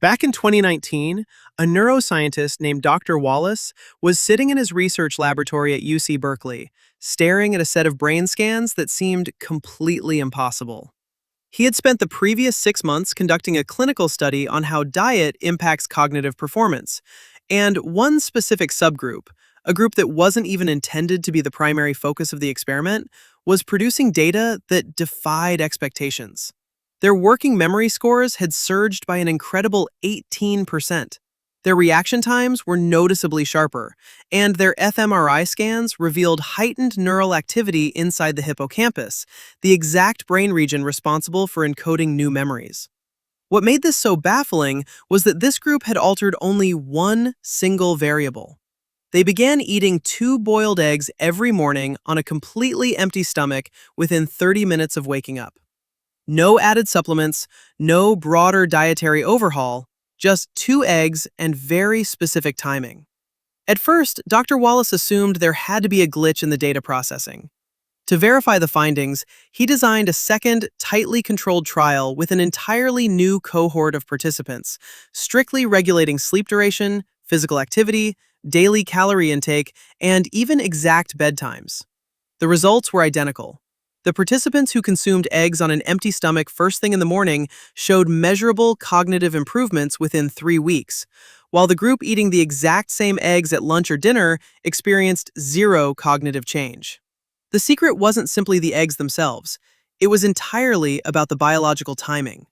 Back in 2019, a neuroscientist named Dr. Wallace was sitting in his research laboratory at UC Berkeley, staring at a set of brain scans that seemed completely impossible. He had spent the previous 6 months conducting a clinical study on how diet impacts cognitive performance, and one specific subgroup, a group that wasn't even intended to be the primary focus of the experiment, was producing data that defied expectations. Their working memory scores had surged by an incredible 18%. Their reaction times were noticeably sharper, and their fMRI scans revealed heightened neural activity inside the hippocampus, the exact brain region responsible for encoding new memories. What made this so baffling was that this group had altered only one single variable. They began eating 2 boiled eggs every morning on a completely empty stomach within 30 minutes of waking up. No added supplements, no broader dietary overhaul, just 2 eggs and very specific timing. At first, Dr. Wallace assumed there had to be a glitch in the data processing. To verify the findings, he designed a second, tightly controlled trial with an entirely new cohort of participants, strictly regulating sleep duration, physical activity, daily calorie intake, and even exact bedtimes. The results were identical. The participants who consumed eggs on an empty stomach first thing in the morning showed measurable cognitive improvements within 3 weeks, while the group eating the exact same eggs at lunch or dinner experienced 0 cognitive change. The secret wasn't simply the eggs themselves. It was entirely about the biological timing.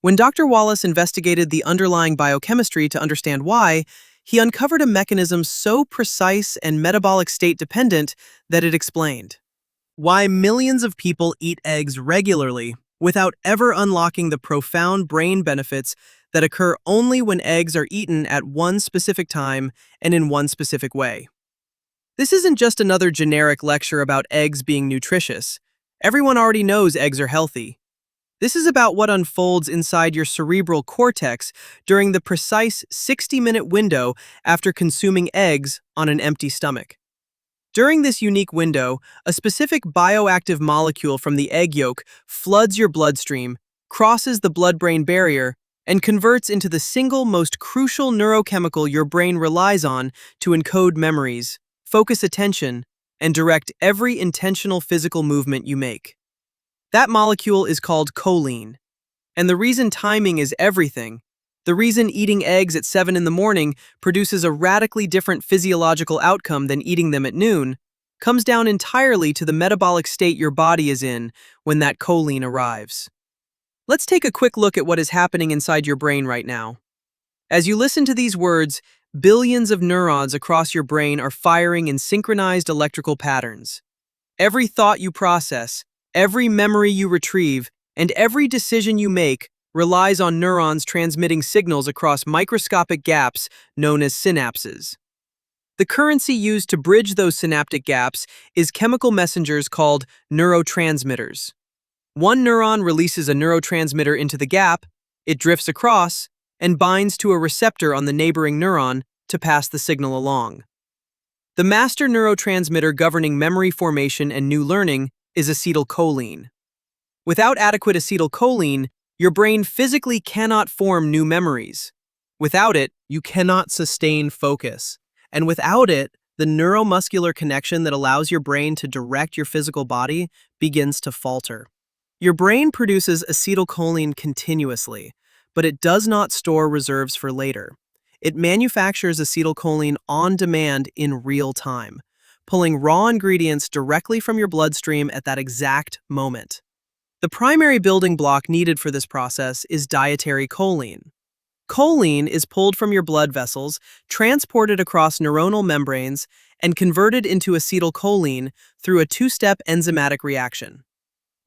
When Dr. Wallace investigated the underlying biochemistry to understand why, he uncovered a mechanism so precise and metabolic state dependent that it explained why millions of people eat eggs regularly without ever unlocking the profound brain benefits that occur only when eggs are eaten at one specific time and in one specific way. This isn't just another generic lecture about eggs being nutritious. Everyone already knows eggs are healthy. This is about what unfolds inside your cerebral cortex during the precise 60-minute window after consuming eggs on an empty stomach. During this unique window, a specific bioactive molecule from the egg yolk floods your bloodstream, crosses the blood-brain barrier, and converts into the single most crucial neurochemical your brain relies on to encode memories, focus attention, and direct every intentional physical movement you make. That molecule is called choline. And the reason timing is everything, the reason eating eggs at 7 in the morning produces a radically different physiological outcome than eating them at noon, comes down entirely to the metabolic state your body is in when that choline arrives. Let's take a quick look at what is happening inside your brain right now. As you listen to these words, billions of neurons across your brain are firing in synchronized electrical patterns. Every thought you process, every memory you retrieve, and every decision you make relies on neurons transmitting signals across microscopic gaps known as synapses. The currency used to bridge those synaptic gaps is chemical messengers called neurotransmitters. One neuron releases a neurotransmitter into the gap, it drifts across, and binds to a receptor on the neighboring neuron to pass the signal along. The master neurotransmitter governing memory formation and new learning is acetylcholine. Without adequate acetylcholine, your brain physically cannot form new memories. Without it, you cannot sustain focus. And without it, the neuromuscular connection that allows your brain to direct your physical body begins to falter. Your brain produces acetylcholine continuously, but it does not store reserves for later. It manufactures acetylcholine on demand in real time, pulling raw ingredients directly from your bloodstream at that exact moment. The primary building block needed for this process is dietary choline. Choline is pulled from your blood vessels, transported across neuronal membranes, and converted into acetylcholine through a 2-step enzymatic reaction.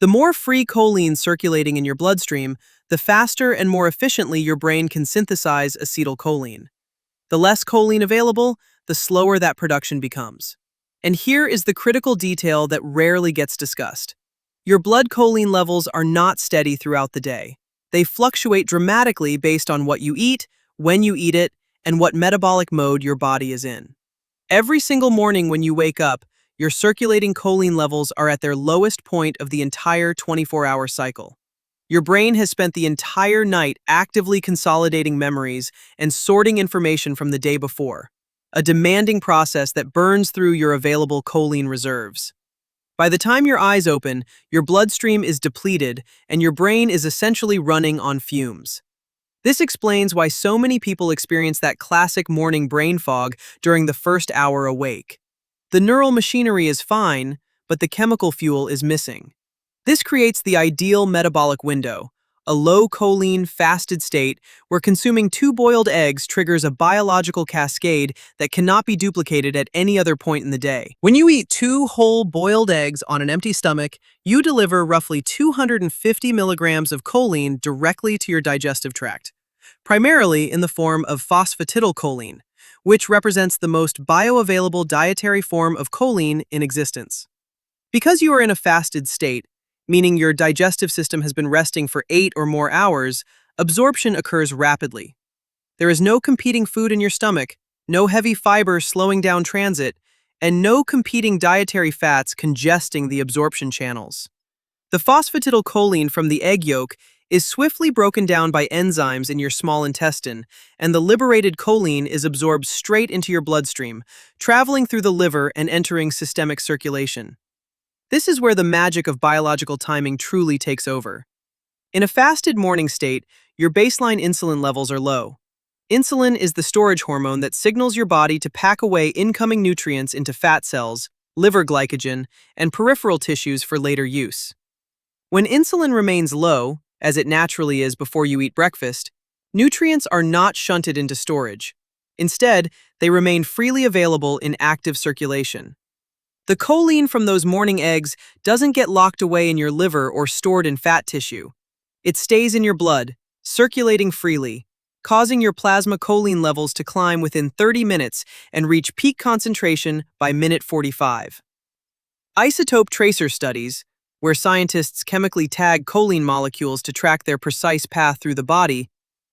The more free choline circulating in your bloodstream, the faster and more efficiently your brain can synthesize acetylcholine. The less choline available, the slower that production becomes. And here is the critical detail that rarely gets discussed. Your blood choline levels are not steady throughout the day. They fluctuate dramatically based on what you eat, when you eat it, and what metabolic mode your body is in. Every single morning when you wake up, your circulating choline levels are at their lowest point of the entire 24-hour cycle. Your brain has spent the entire night actively consolidating memories and sorting information from the day before, a demanding process that burns through your available choline reserves. By the time your eyes open, your bloodstream is depleted and your brain is essentially running on fumes. This explains why so many people experience that classic morning brain fog during the first hour awake. The neural machinery is fine, but the chemical fuel is missing. This creates the ideal metabolic window, a low choline, fasted state where consuming 2 boiled eggs triggers a biological cascade that cannot be duplicated at any other point in the day. When you eat 2 whole boiled eggs on an empty stomach, you deliver roughly 250 milligrams of choline directly to your digestive tract, primarily in the form of phosphatidylcholine, which represents the most bioavailable dietary form of choline in existence. Because you are in a fasted state, meaning your digestive system has been resting for 8 or more hours, absorption occurs rapidly. There is no competing food in your stomach, no heavy fiber slowing down transit, and no competing dietary fats congesting the absorption channels. The phosphatidylcholine from the egg yolk is swiftly broken down by enzymes in your small intestine, and the liberated choline is absorbed straight into your bloodstream, traveling through the liver and entering systemic circulation. This is where the magic of biological timing truly takes over. In a fasted morning state, your baseline insulin levels are low. Insulin is the storage hormone that signals your body to pack away incoming nutrients into fat cells, liver glycogen, and peripheral tissues for later use. When insulin remains low, as it naturally is before you eat breakfast, nutrients are not shunted into storage. Instead, they remain freely available in active circulation. The choline from those morning eggs doesn't get locked away in your liver or stored in fat tissue. It stays in your blood, circulating freely, causing your plasma choline levels to climb within 30 minutes and reach peak concentration by minute 45. Isotope tracer studies, where scientists chemically tag choline molecules to track their precise path through the body,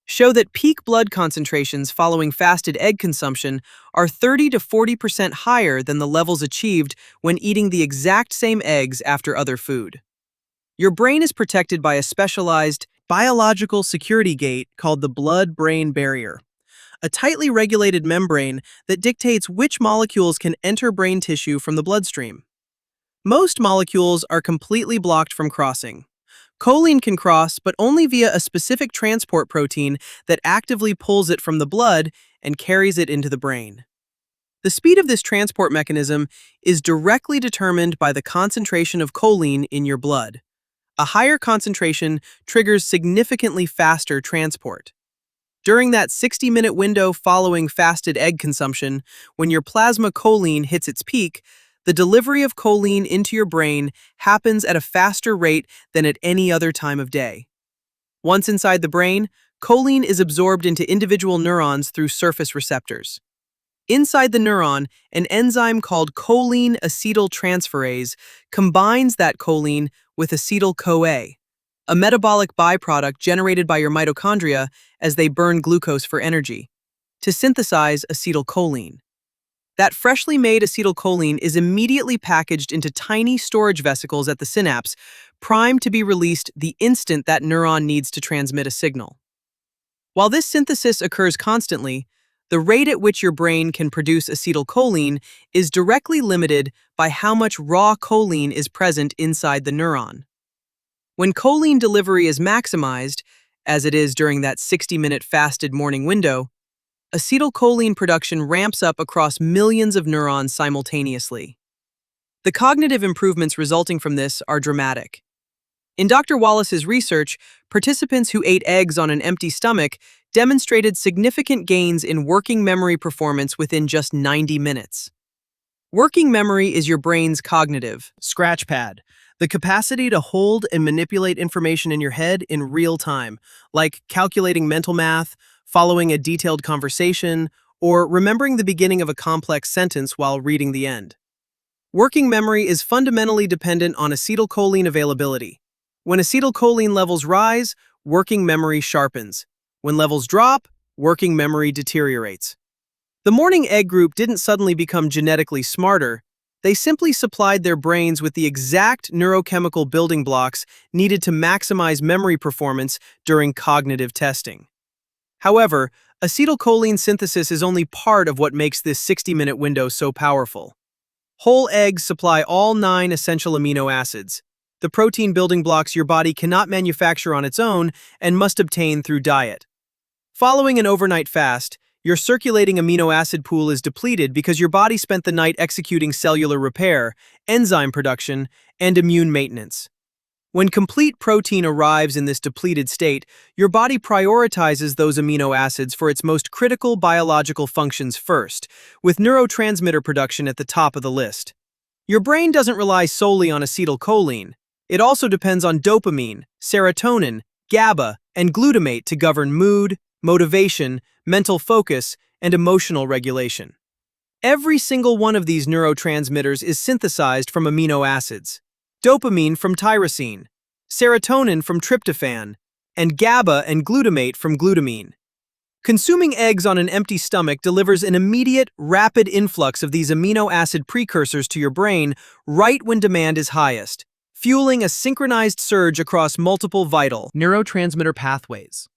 show that peak blood concentrations following fasted egg consumption are 30 to 40% higher than the levels achieved when eating the exact same eggs after other food. Your brain is protected by a specialized biological security gate called the blood-brain barrier, a tightly regulated membrane that dictates which molecules can enter brain tissue from the bloodstream. Most molecules are completely blocked from crossing. Choline can cross, but only via a specific transport protein that actively pulls it from the blood and carries it into the brain. The speed of this transport mechanism is directly determined by the concentration of choline in your blood. A higher concentration triggers significantly faster transport. During that 60-minute window following fasted egg consumption, when your plasma choline hits its peak, the delivery of choline into your brain happens at a faster rate than at any other time of day. Once inside the brain, choline is absorbed into individual neurons through surface receptors. Inside the neuron, an enzyme called choline acetyltransferase combines that choline with acetyl-CoA, a metabolic byproduct generated by your mitochondria as they burn glucose for energy, to synthesize acetylcholine. That freshly made acetylcholine is immediately packaged into tiny storage vesicles at the synapse, primed to be released the instant that neuron needs to transmit a signal. While this synthesis occurs constantly, the rate at which your brain can produce acetylcholine is directly limited by how much raw choline is present inside the neuron. When choline delivery is maximized, as it is during that 60-minute fasted morning window, acetylcholine production ramps up across millions of neurons simultaneously. The cognitive improvements resulting from this are dramatic. In Dr. Wallace's research, participants who ate eggs on an empty stomach demonstrated significant gains in working memory performance within just 90 minutes. Working memory is your brain's cognitive scratch pad, the capacity to hold and manipulate information in your head in real time, like calculating mental math, following a detailed conversation, or remembering the beginning of a complex sentence while reading the end. Working memory is fundamentally dependent on acetylcholine availability. When acetylcholine levels rise, working memory sharpens. When levels drop, working memory deteriorates. The morning egg group didn't suddenly become genetically smarter, They simply supplied their brains with the exact neurochemical building blocks needed to maximize memory performance during cognitive testing. However, acetylcholine synthesis is only part of what makes this 60-minute window so powerful. Whole eggs supply all 9 essential amino acids, the protein building blocks your body cannot manufacture on its own and must obtain through diet. Following an overnight fast, your circulating amino acid pool is depleted because your body spent the night executing cellular repair, enzyme production, and immune maintenance. When complete protein arrives in this depleted state, your body prioritizes those amino acids for its most critical biological functions first, with neurotransmitter production at the top of the list. Your brain doesn't rely solely on acetylcholine. It also depends on dopamine, serotonin, GABA, and glutamate to govern mood, motivation, mental focus, and emotional regulation. Every single one of these neurotransmitters is synthesized from amino acids. Dopamine from tyrosine, serotonin from tryptophan, and GABA and glutamate from glutamine. Consuming eggs on an empty stomach delivers an immediate, rapid influx of these amino acid precursors to your brain right when demand is highest, fueling a synchronized surge across multiple vital neurotransmitter pathways.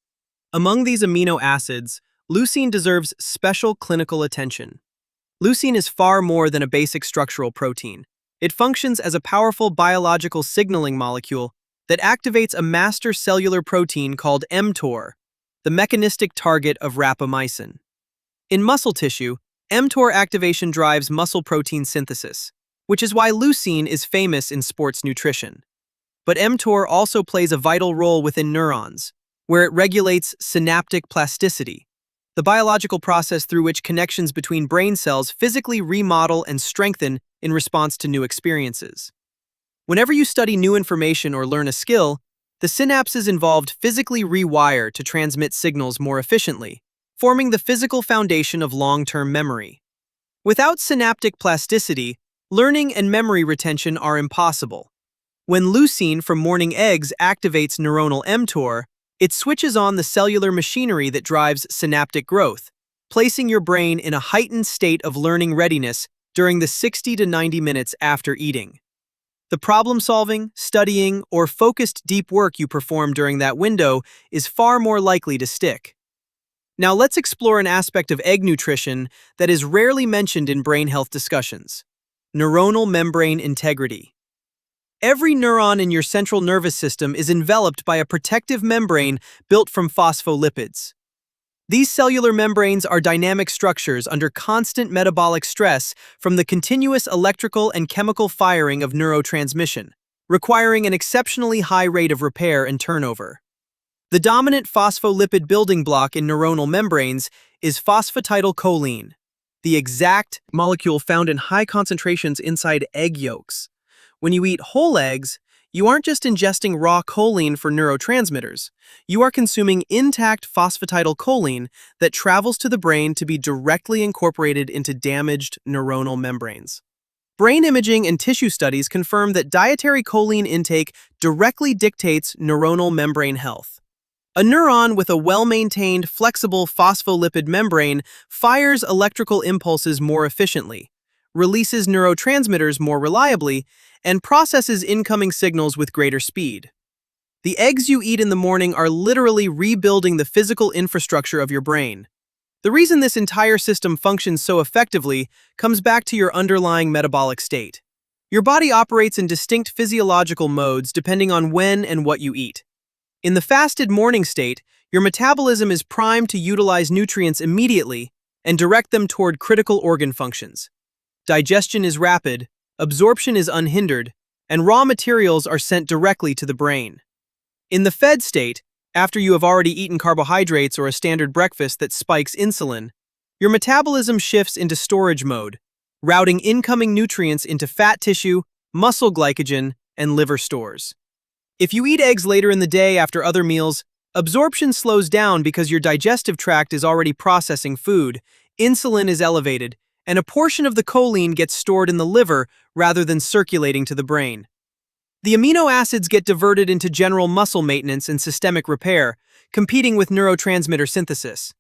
Among these amino acids, leucine deserves special clinical attention. Leucine is far more than a basic structural protein. It functions as a powerful biological signaling molecule that activates a master cellular protein called mTOR, the mechanistic target of rapamycin. In muscle tissue, mTOR activation drives muscle protein synthesis, which is why leucine is famous in sports nutrition. But mTOR also plays a vital role within neurons, where it regulates synaptic plasticity, the biological process through which connections between brain cells physically remodel and strengthen in response to new experiences. Whenever you study new information or learn a skill, the synapses involved physically rewire to transmit signals more efficiently, forming the physical foundation of long-term memory. Without synaptic plasticity, learning and memory retention are impossible. When leucine from morning eggs activates neuronal mTOR, it switches on the cellular machinery that drives synaptic growth, placing your brain in a heightened state of learning readiness during the 60 to 90 minutes after eating. The problem-solving, studying, or focused deep work you perform during that window is far more likely to stick. Now let's explore an aspect of egg nutrition that is rarely mentioned in brain health discussions: neuronal membrane integrity. Every neuron in your central nervous system is enveloped by a protective membrane built from phospholipids. These cellular membranes are dynamic structures under constant metabolic stress from the continuous electrical and chemical firing of neurotransmission, requiring an exceptionally high rate of repair and turnover. The dominant phospholipid building block in neuronal membranes is phosphatidylcholine, the exact molecule found in high concentrations inside egg yolks. When you eat whole eggs, you aren't just ingesting raw choline for neurotransmitters. You are consuming intact phosphatidylcholine that travels to the brain to be directly incorporated into damaged neuronal membranes. Brain imaging and tissue studies confirm that dietary choline intake directly dictates neuronal membrane health. A neuron with a well-maintained, flexible phospholipid membrane fires electrical impulses more efficiently, releases neurotransmitters more reliably, and processes incoming signals with greater speed. The eggs you eat in the morning are literally rebuilding the physical infrastructure of your brain. The reason this entire system functions so effectively comes back to your underlying metabolic state. Your body operates in distinct physiological modes depending on when and what you eat. In the fasted morning state, your metabolism is primed to utilize nutrients immediately and direct them toward critical organ functions. Digestion is rapid, absorption is unhindered, and raw materials are sent directly to the brain. In the fed state, after you have already eaten carbohydrates or a standard breakfast that spikes insulin, your metabolism shifts into storage mode, routing incoming nutrients into fat tissue, muscle glycogen, and liver stores. If you eat eggs later in the day after other meals, absorption slows down because your digestive tract is already processing food, insulin is elevated, and a portion of the choline gets stored in the liver rather than circulating to the brain. The amino acids get diverted into general muscle maintenance and systemic repair, competing with neurotransmitter synthesis.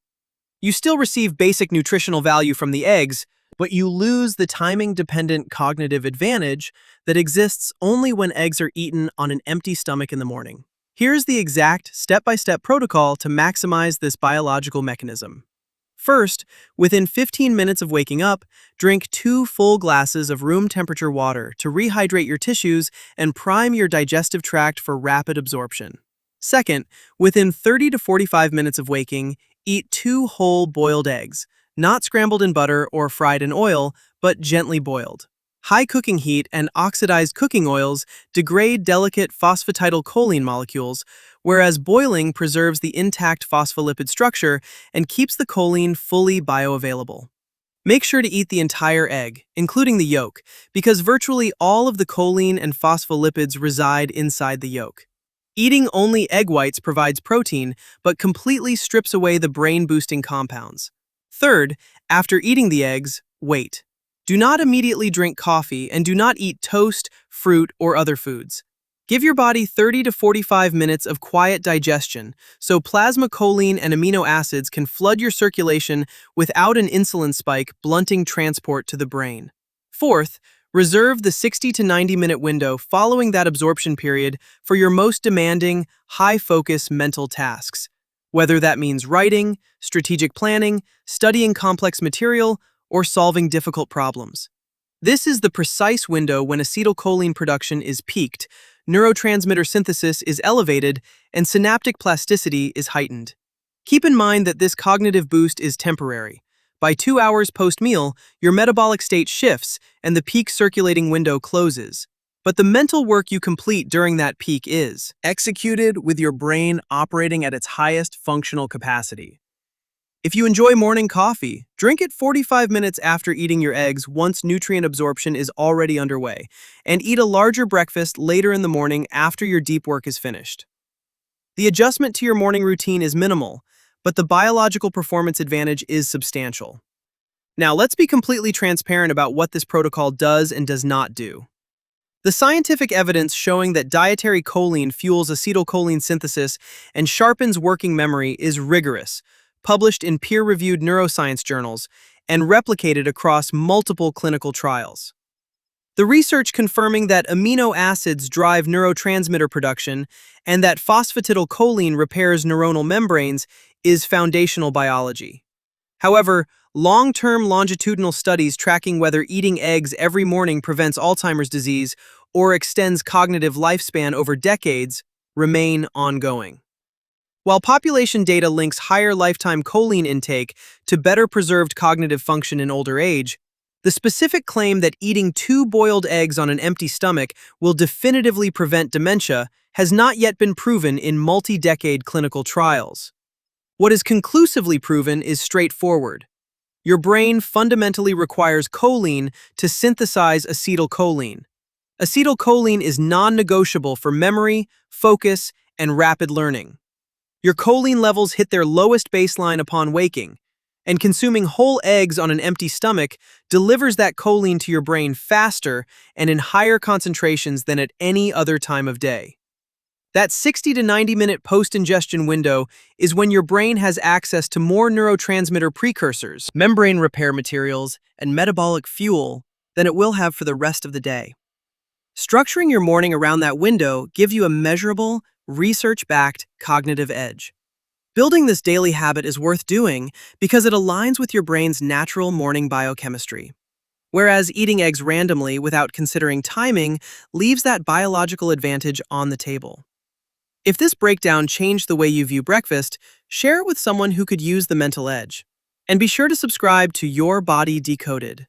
You still receive basic nutritional value from the eggs, but you lose the timing-dependent cognitive advantage that exists only when eggs are eaten on an empty stomach in the morning. Here's the exact step-by-step protocol to maximize this biological mechanism. First, within 15 minutes of waking up, drink 2 full glasses of room-temperature water to rehydrate your tissues and prime your digestive tract for rapid absorption. Second, within 30 to 45 minutes of waking, eat 2 whole boiled eggs, not scrambled in butter or fried in oil, but gently boiled. High cooking heat and oxidized cooking oils degrade delicate phosphatidylcholine molecules, whereas boiling preserves the intact phospholipid structure and keeps the choline fully bioavailable. Make sure to eat the entire egg, including the yolk, because virtually all of the choline and phospholipids reside inside the yolk. Eating only egg whites provides protein, but completely strips away the brain-boosting compounds. Third, after eating the eggs, wait. Do not immediately drink coffee and do not eat toast, fruit, or other foods. Give your body 30 to 45 minutes of quiet digestion so plasma choline and amino acids can flood your circulation without an insulin spike blunting transport to the brain. Fourth, reserve the 60 to 90-minute window following that absorption period for your most demanding, high-focus mental tasks, whether that means writing, strategic planning, studying complex material, or solving difficult problems. This is the precise window when acetylcholine production is peaked, neurotransmitter synthesis is elevated, and synaptic plasticity is heightened. Keep in mind that this cognitive boost is temporary. By 2 hours post-meal, your metabolic state shifts and the peak circulating window closes. But the mental work you complete during that peak is executed with your brain operating at its highest functional capacity. If you enjoy morning coffee, drink it 45 minutes after eating your eggs once nutrient absorption is already underway, and eat a larger breakfast later in the morning after your deep work is finished. The adjustment to your morning routine is minimal, but the biological performance advantage is substantial. Now, let's be completely transparent about what this protocol does and does not do. The scientific evidence showing that dietary choline fuels acetylcholine synthesis and sharpens working memory is rigorous, published in peer-reviewed neuroscience journals, and replicated across multiple clinical trials. The research confirming that amino acids drive neurotransmitter production and that phosphatidylcholine repairs neuronal membranes is foundational biology. However, long-term longitudinal studies tracking whether eating eggs every morning prevents Alzheimer's disease or extends cognitive lifespan over decades remain ongoing. While population data links higher lifetime choline intake to better preserved cognitive function in older age, the specific claim that eating 2 boiled eggs on an empty stomach will definitively prevent dementia has not yet been proven in multi-decade clinical trials. What is conclusively proven is straightforward. Your brain fundamentally requires choline to synthesize acetylcholine. Acetylcholine is non-negotiable for memory, focus, and rapid learning. Your choline levels hit their lowest baseline upon waking, and consuming whole eggs on an empty stomach delivers that choline to your brain faster and in higher concentrations than at any other time of day. That 60 to 90-minute post-ingestion window is when your brain has access to more neurotransmitter precursors, membrane repair materials, and metabolic fuel than it will have for the rest of the day. Structuring your morning around that window gives you a measurable, research-backed cognitive edge. Building this daily habit is worth doing because it aligns with your brain's natural morning biochemistry. Whereas eating eggs randomly without considering timing leaves that biological advantage on the table. If this breakdown changed the way you view breakfast, share it with someone who could use the mental edge. And be sure to subscribe to Your Body Decoded.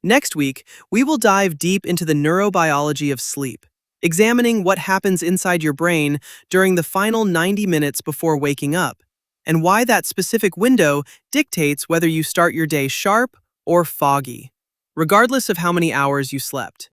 Next week, we will dive deep into the neurobiology of sleep, examining what happens inside your brain during the final 90 minutes before waking up, and why that specific window dictates whether you start your day sharp or foggy, regardless of how many hours you slept.